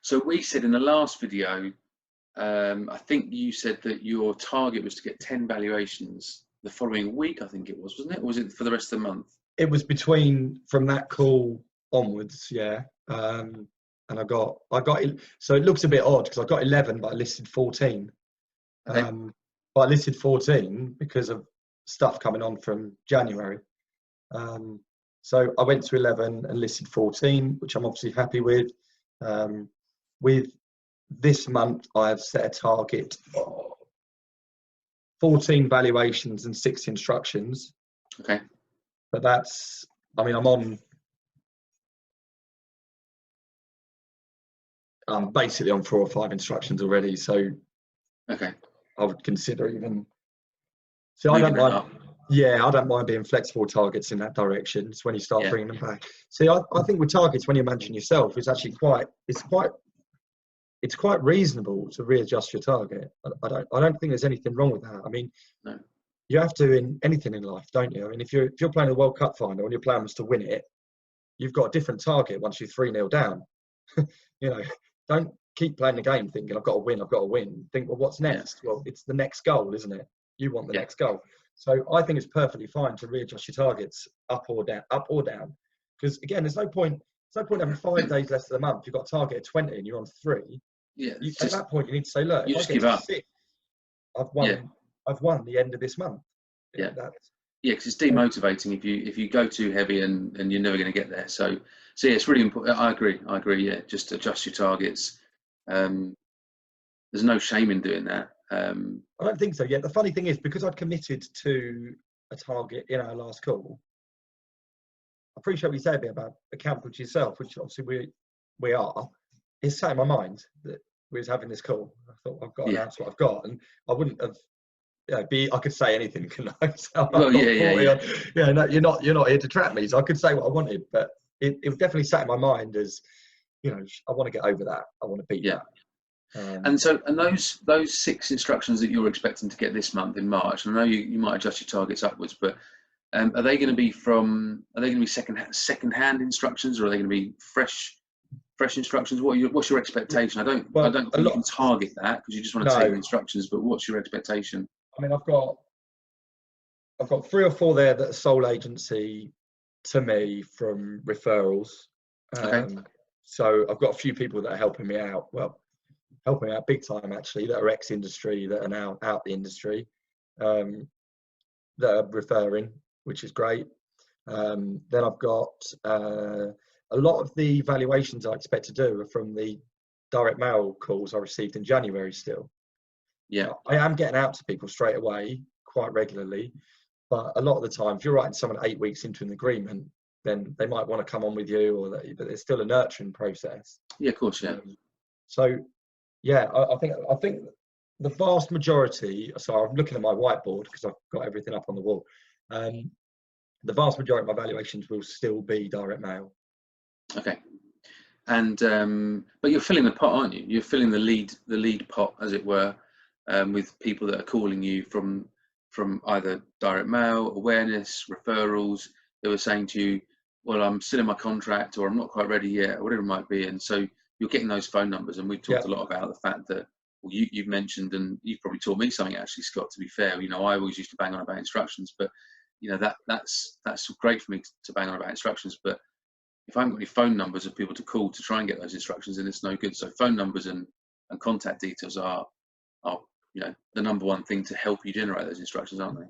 So we said in the last video, I think you said that your target was to get 10 valuations the following week, I think it was, wasn't it? Or was it for the rest of the month? It was from that call onwards, yeah. And I got, so it looks a bit odd because I got 11, but I listed 14. Okay. But I listed 14 because of stuff coming on from January. So I went to 11 and listed 14, which I'm obviously happy with. With this month, I've set a target of 14 valuations and 6 instructions. Okay. But that's, I mean, I'm basically on 4 or 5 instructions already. So okay. I would consider even. So I don't mind. Yeah, I don't mind being flexible targets in that direction. It's when you start bringing them back. See, I think with targets, when you're managing yourself, it's actually it's quite reasonable to readjust your target. I don't think there's anything wrong with that. I mean, no. You have to in anything in life, don't you? I mean, if you're playing a World Cup final and your plan was to win it, you've got a different target once you're 3-0 down. You know, don't keep playing the game thinking I've got to win. Think, well, what's next? Well, it's the next goal, isn't it? You want the next goal. So I think it's perfectly fine to readjust your targets up or down. Because again, there's no point having 5 days less of the month. You've got a target of 20 and you're on 3. Yeah. At that point, you need to say, look, you if just I get give to up. 6, I've won the end of this month. Yeah. Because it's demotivating if you go too heavy and you're never going to get there. So yeah, it's really important. I agree. Yeah, just adjust your targets. There's no shame in doing that. I don't think so. Yeah, the funny thing is, because I'd committed to a target in our last call, I appreciate what you say a bit about accountable to yourself, which obviously we are. It's sat in my mind that we was having this call. I thought I've got to announce what I've got, and I wouldn't have. I could say anything, couldn't I? So well, no, you're not here to trap me. So I could say what I wanted, but it definitely sat in my mind as, you know, I want to get over that. I want to beat that. And those 6 instructions that you're expecting to get this month in March, and I know you might adjust your targets upwards, but are they going to be second-hand instructions, or are they going to be fresh instructions? What's your expectation? I don't think you can target that because you just want to take the instructions, but what's your expectation? I mean, I've got 3 or 4 there that are sole agency to me from referrals. So I've got a few people that are helping me out. Well, helping me out big time actually, that are ex-industry, that are now out the industry, that are referring, which is great. Then I've got a lot of the valuations I expect to do are from the direct mail calls I received in January still. Yeah, I am getting out to people straight away quite regularly, but a lot of the time, if you're writing someone 8 weeks into an agreement, then they might want to come on with you, but there's still a nurturing process. Yeah, of course, yeah. So, yeah, I think the vast majority. So I'm looking at my whiteboard because I've got everything up on the wall. The vast majority of my valuations will still be direct mail. Okay. And but you're filling the pot, aren't you? You're filling the lead pot, as it were, with people that are calling you from either direct mail, awareness, referrals. They were saying to you, well, I'm still in my contract, or I'm not quite ready yet, or whatever it might be. And so you're getting those phone numbers. And we've talked a lot about the fact that, well, you've mentioned, and you've probably taught me something actually, Scott, to be fair. You know, I always used to bang on about instructions, but you know, that's great for me to bang on about instructions. But if I haven't got any phone numbers of people to call to try and get those instructions, then it's no good. So phone numbers and contact details are you know, the number one thing to help you generate those instructions, aren't they?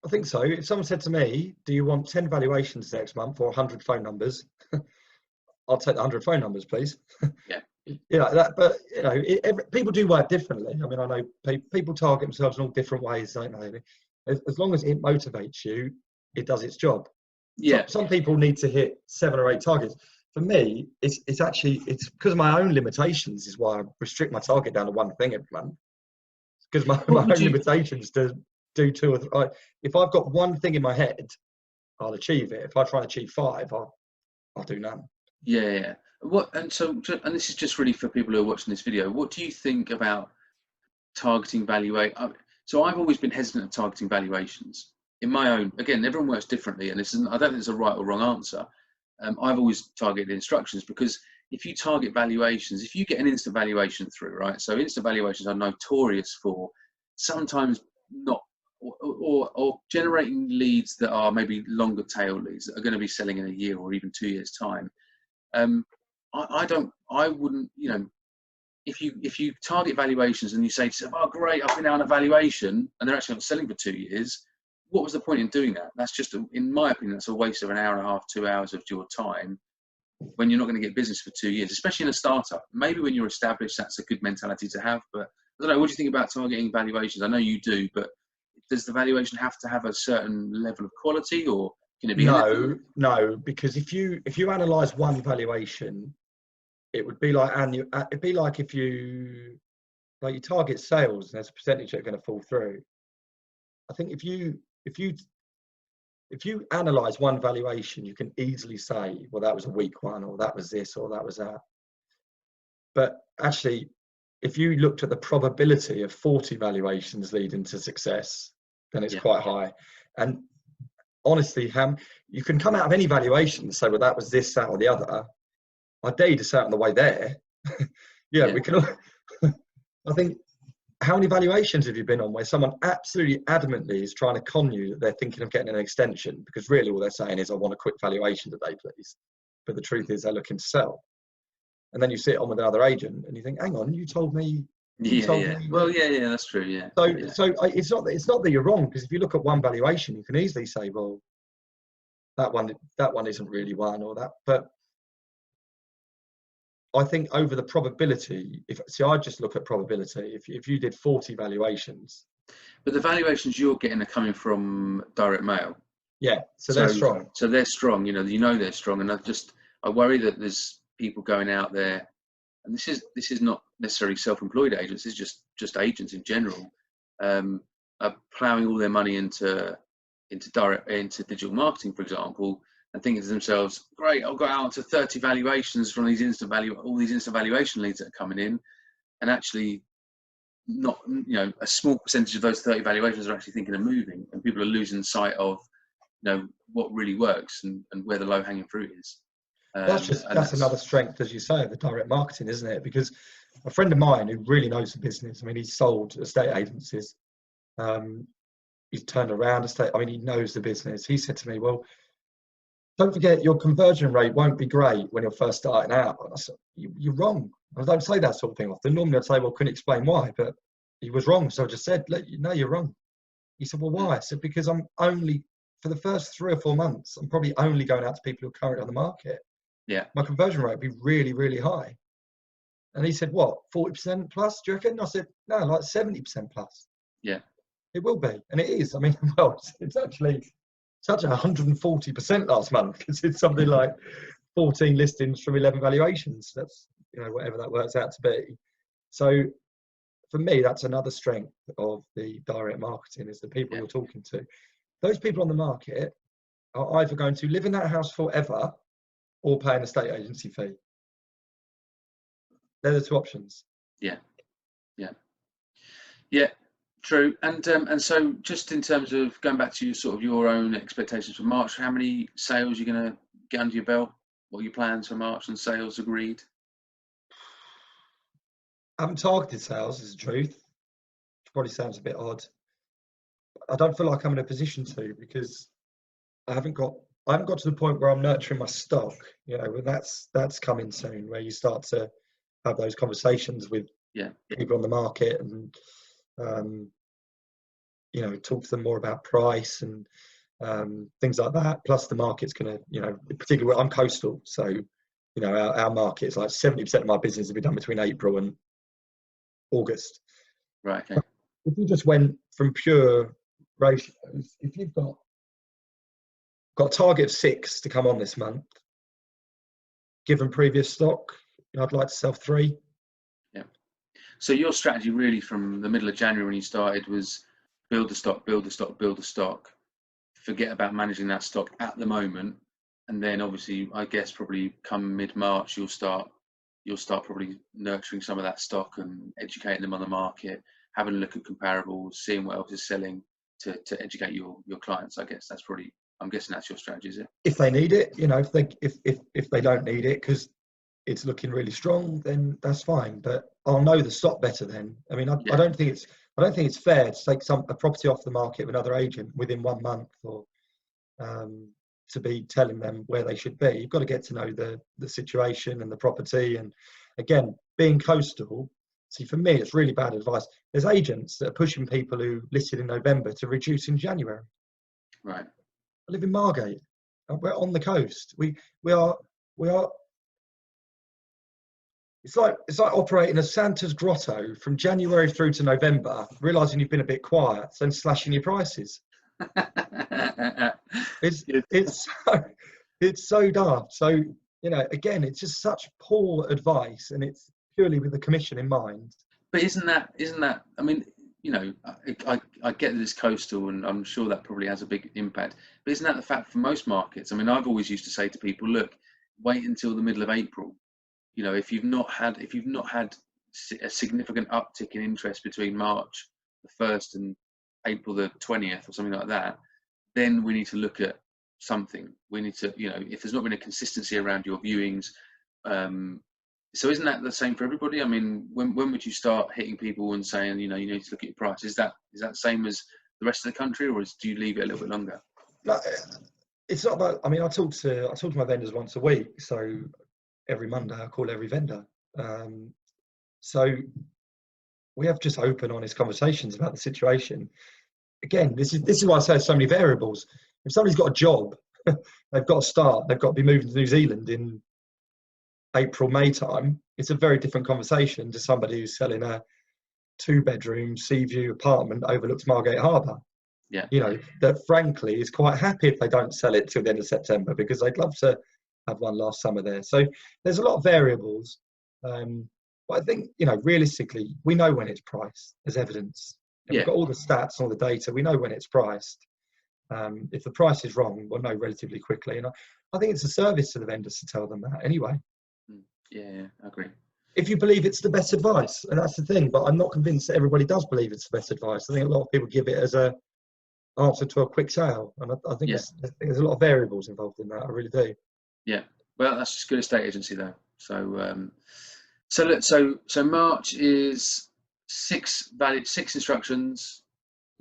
I think so. If someone said to me, do you want 10 valuations next month or 100 phone numbers? I'll take the 100 phone numbers, please. Yeah. But you know, people do work differently. I mean, I know people target themselves in all different ways, don't they? As long as it motivates you, it does its job. Yeah. Some people need to hit 7 or 8 targets. For me, it's because of my own limitations is why I restrict my target down to one thing every month. Because my own limitations to do 2 or 3. If I've got one thing in my head, I'll achieve it. If I try and achieve 5, I'll do none. Yeah. And this is just really for people who are watching this video. What do you think about targeting valuation? So I've always been hesitant of targeting valuations. In my own, again, everyone works differently, and I don't think there's a right or wrong answer. I've always targeted instructions because if you target valuations, if you get an instant valuation through, right? So instant valuations are notorious for sometimes not, or generating leads that are maybe longer tail leads that are going to be selling in a year or even 2 years time. I wouldn't, you know, if you target valuations and you say to them, oh great, I've been out on a valuation, and they're actually not selling for 2 years, what was the point in doing that? That's just, in my opinion, that's a waste of an hour and a half, 2 hours of your time when you're not going to get business for 2 years, especially in a startup. Maybe when you're established, that's a good mentality to have. But I don't know, what do you think about targeting valuations? I know you do, but does the valuation have to have a certain level of quality, or can it be anything? No, because if you analyze one valuation, it would be like, and it'd be like if you target sales and there's a percentage that are going to fall through. I think if you analyze one valuation, you can easily say, well, that was a weak one, or that was this, or that was that. But actually, if you looked at the probability of 40 valuations leading to success, then it's quite high. And honestly, you can come out of any valuation and say, well, that was this, that, or the other. I dare you to say it on the way there. We can. I think, how many valuations have you been on where someone absolutely adamantly is trying to con you that they're thinking of getting an extension, because really all they're saying is, I want a quick valuation today, please. But the truth is they're looking to sell. And then you sit on with another agent and you think, hang on, you told me. Well, yeah, that's true. Yeah. So it's not that you're wrong, because if you look at one valuation, you can easily say, well, that one isn't really one, or that. But I think over the probability, I just look at probability. If you did 40 valuations. But the valuations you're getting are coming from direct mail. Yeah, so they're strong. So they're strong, you know they're strong. And I worry that there's people going out there, and this is not necessarily self-employed agents, this is just agents in general, are ploughing all their money into digital marketing, for example, and thinking to themselves, great, I've got out to 30 valuations from all these instant valuation leads that are coming in, and actually not, you know, a small percentage of those 30 valuations are actually thinking of moving, and people are losing sight of, you know, what really works and where the low-hanging fruit is. That's another strength, as you say, of the direct marketing, isn't it? Because a friend of mine who really knows the business, I mean, he's sold estate agencies, he's turned around he knows the business. He said to me, well, don't forget your conversion rate won't be great when you're first starting out. And I said, you're wrong. I don't say that sort of thing often. Normally I'd say, well, couldn't explain why, but he was wrong. So I just said, no, you're wrong. He said, well, why? I said, because I'm only, for the first 3 or 4 months, I'm probably only going out to people who are currently on the market. Yeah. My conversion rate would be really, really high. And he said, what, 40% plus, do you reckon? I said, no, like 70% plus. Yeah. It will be. And it is. I mean, well, it's actually such 140% last month, because it's something like 14 listings from 11 valuations. That's, you know, whatever that works out to be. So for me, that's another strength of the direct marketing, is the people you're talking to. Those people on the market are either going to live in that house forever or pay an estate agency fee. They're the two options. Yeah. True. And so, just in terms of going back to your own expectations for March, how many sales you're going to get under your belt? What are your plans for March and sales agreed? I haven't targeted sales, is the truth. Which probably sounds a bit odd. I don't feel like I'm in a position to, because I haven't got to the point where I'm nurturing my stock. You know, and that's coming soon, where you start to have those conversations with people on the market, and you know, talk to them more about price and things like that. Plus the market's going to, you know, particularly I'm coastal, so, you know, our market is like 70% of my business will be done between April and August. Right. Okay. If you just went from pure ratios, if you've got a target of 6 to come on this month, given previous stock, I'd like to sell 3. Yeah. So your strategy really from the middle of January when you started was build the stock, forget about managing that stock at the moment, and then obviously I guess probably come mid-March you'll start probably nurturing some of that stock and educating them on the market, having a look at comparables, seeing what else is selling to educate your clients. I guess I'm guessing that's your strategy, is it? If they need it, you know, if they don't need it, because it's looking really strong, then that's fine. But I'll know the stock better then. I mean, I Yeah. don't think it's fair to take a property off the market with another agent within 1 month, or to be telling them where they should be. You've got to get to know the situation and the property. And again, being coastal, see, for me, it's really bad advice. There's agents that are pushing people who listed in November to reduce in January. Right. I live in Margate. We're on the coast. We are. It's like operating a Santa's grotto from January through to November, realizing you've been a bit quiet, then slashing your prices. It's so daft. So, you know, again, it's just such poor advice, and it's purely with the commission in mind. But isn't that? I mean, you know, I get that it's coastal, and I'm sure that probably has a big impact. But isn't that the fact for most markets? I mean, I've always used to say to people, look, wait until the middle of April. You know, if you've not had a significant uptick in interest between March the 1st and April the 20th or something like that, then we need to look at something. We need to, you know, if there's not been a consistency around your viewings. So isn't that the same for everybody? I mean, when would you start hitting people and saying, you know, you need to look at your price? Is that the same as the rest of the country, or do you leave it a little bit longer? No, it's not about. I mean, I talk to my vendors once a week, so every Monday I call every vendor. So we have just open, honest conversations about the situation. Again, this is why I say there's so many variables. If somebody's got a job, they've got to start. They've got to be moving to New Zealand in April, May time. It's a very different conversation to somebody who's selling a 2-bedroom sea view apartment overlooks Margate Harbour. Yeah. You know, that frankly is quite happy if they don't sell it till the end of September, because they'd love to have one last summer there. So there's a lot of variables. But I think, you know, realistically, we know when it's priced. There's evidence. And we've got all the stats, all the data. We know when it's priced. If the price is wrong, we'll know relatively quickly. And I think it's a service to the vendors to tell them that anyway. Yeah, I agree. If you believe it's the best advice, and that's the thing, but I'm not convinced that everybody does believe it's the best advice. I think a lot of people give it as a answer to a quick sale, and I think there's a lot of variables involved in that. I really do. Yeah, well, that's just good estate agency though. So March is 6 instructions,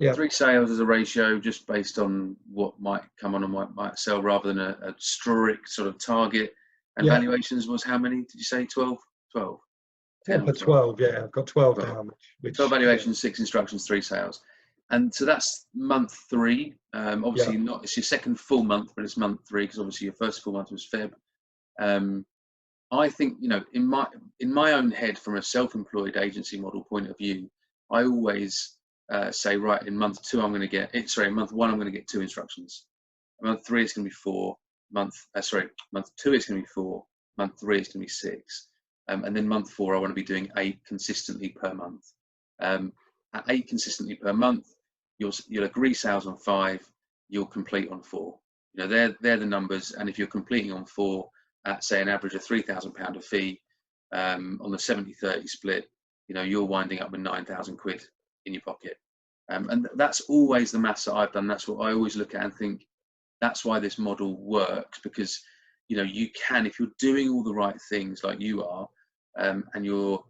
3 sales as a ratio, just based on what might come on and what might sell, rather than a strict sort of target. And valuations was how many? Did you say 12? 12. I put 12. Yeah, I've got 12 down. 12 valuations, 6 instructions, 3 sales. And so that's month 3. Obviously, not it's your second full month, but it's month 3 because obviously your first full month was Feb. I think, you know, in my own head, from a self-employed agency model point of view, I always say, right, in month 2 I'm going to get in month 1 I'm going to get 2 instructions. Month 3 it's going to be 4. Month 2 it's going to be 4. Month 3 it's going to be 6. And then month 4 I want to be doing 8 consistently per month. At 8 consistently per month, you'll agree sales on 5, you'll complete on 4. You know, they're the numbers. And if you're completing on 4 at, say, an average of £3,000 a fee, on the 70-30 split, you know, you're winding up with 9,000 quid in your pocket. And that's always the maths that I've done. That's what I always look at and think, that's why this model works, because, you know, you can, if you're doing all the right things like you are, and you're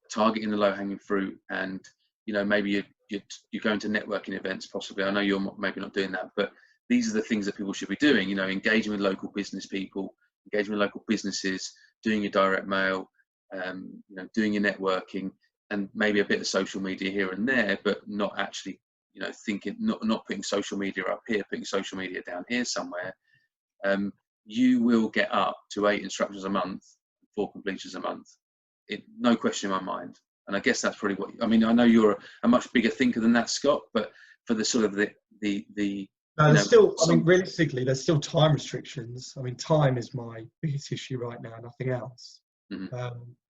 targeting the low-hanging fruit, and, you know, maybe you're going to networking events possibly. I know you're maybe not doing that, but these are the things that people should be doing, you know, engaging with local business people, engaging with local businesses, doing your direct mail, you know, doing your networking, and maybe a bit of social media here and there, but not actually, you know, not putting social media up here, putting social media down here somewhere. You will get up to 8 instructions a month, 4 completions a month. No question in my mind. And I guess that's probably what, I mean, I know you're a much bigger thinker than that, Scott, but for the sort of the no, there's still, I mean, realistically, there's still time restrictions. I mean, time is my biggest issue right now, nothing else. Mm-hmm.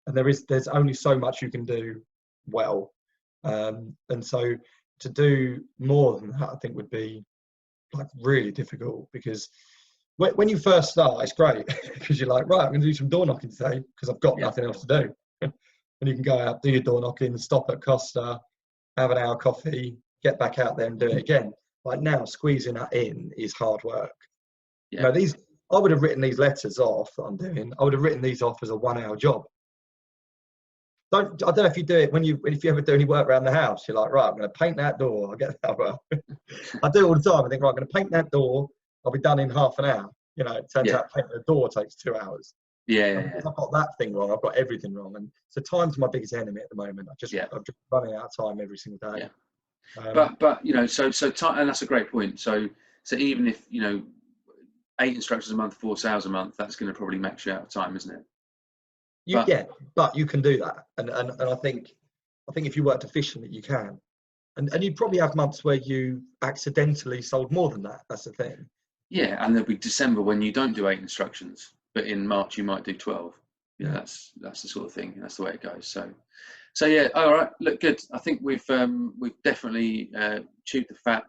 And there's only so much you can do well. And so to do more than that, I think would be like really difficult, because when you first start, it's great because you're like, right, I'm going to do some door knocking today because I've got nothing else to do. And you can go out, do your door knocking, stop at Costa, have an hour coffee, get back out there and do it again. Like now, squeezing that in is hard work. You know, I would have written these letters off that I'm doing. I would have written these off as a 1-hour job. I don't know if you do it if you ever do any work around the house. You're like, right, I'm going to paint that door. I get that. Well, I do it all the time. I think, right, I'm going to paint that door. I'll be done in half an hour. You know, it turns out painting the door takes 2 hours. Yeah. Because I've got that thing wrong, I've got everything wrong, and so time's my biggest enemy at the moment. I'm just running out of time every single day. But you know, so time, and that's a great point. So even if, you know, 8 instructions a month, 4 sales a month, that's going to probably max you out of time, isn't it? But you can do that, and I think if you worked efficiently, you can, and you'd probably have months where you accidentally sold more than that. That's the thing. Yeah, and there'll be December when you don't do 8 instructions, but in March you might do 12. You know, that's the sort of thing. That's the way it goes. So yeah, all right. Look, good. I think we've definitely chewed the fat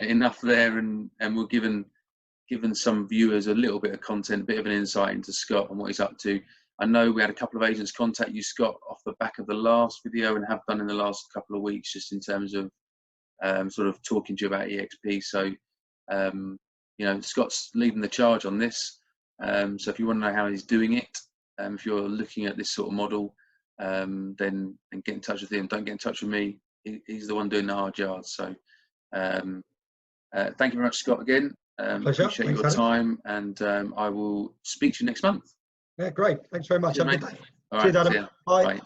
enough there, and we're given some viewers a little bit of content, a bit of an insight into Scott and what he's up to. I know we had a couple of agents contact you, Scott, off the back of the last video, and have done in the last couple of weeks, just in terms of sort of talking to you about eXp. So, you know, Scott's leading the charge on this. So if you want to know how he's doing it, if you're looking at this sort of model, then get in touch with him. Don't get in touch with me. He's the one doing the hard yards. So thank you very much, Scott, again. Appreciate your time, and I will speak to you next month. Yeah, great. Thanks very much. Cheers, Have a good day. All Cheers, right, Adam. Bye.